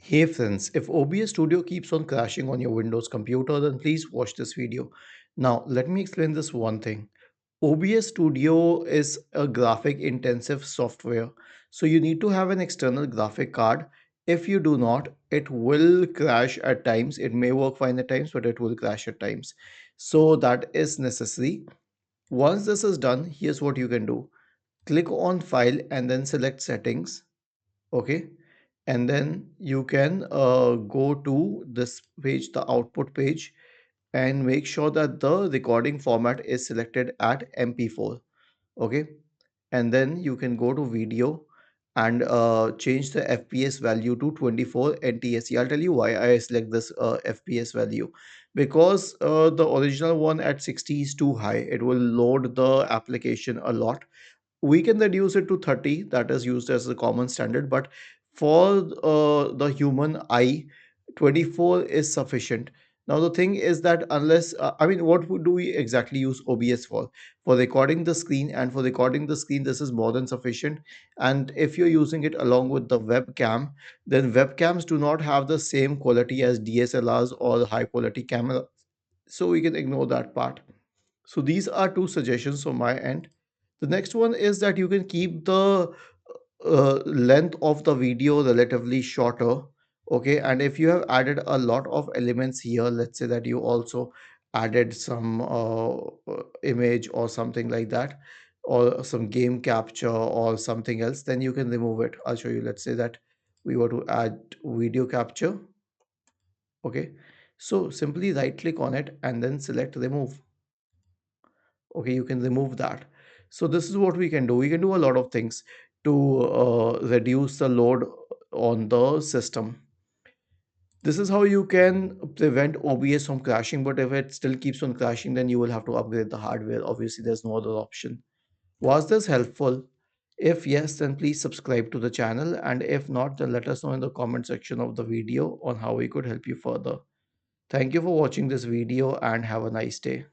Hey friends, if OBS Studio keeps on crashing on your Windows computer, then please watch this video. Now, let me explain this one thing. OBS Studio is a graphic intensive software, so you need to have an external graphic card. If you do not, it will crash at times. It may work fine at times, but it will crash at times. So that is necessary. Once this is done, here's what you can do. Click on File and then select Settings. Okay, and then you can go to this page, the output page, and make sure that the recording format is selected at mp4. Okay, and then you can go to video and change the fps value to 24 ntsc. I'll tell you why I select this fps value, because the original one at 60 is too high. It will load the application a lot. We can reduce it to 30, that is used as a common standard, but for the human eye, 24 is sufficient. Now the thing is that unless do we exactly use OBS for recording the screen? And for recording the screen, this is more than sufficient. And if you're using it along with the webcam, then webcams do not have the same quality as DSLRs or high quality camera, so we can ignore that part. So these are two suggestions from my end. The next one is that you can keep the length of the video relatively shorter. Okay, and if you have added a lot of elements here, let's say that you also added some image or something like that, or some game capture or something else, then you can remove it. I'll show you. Let's say that we were to add video capture. Okay, so simply right click on it and then select remove. Okay, you can remove that. So this is what we can do. We can do a lot of things to reduce the load on the system. This is how you can prevent OBS from crashing, but if it still keeps on crashing, then you will have to upgrade the hardware. Obviously, there's no other option. Was this helpful? If yes, then please subscribe to the channel, and if not, then let us know in the comment section of the video on how we could help you further. Thank you for watching this video and have a nice day.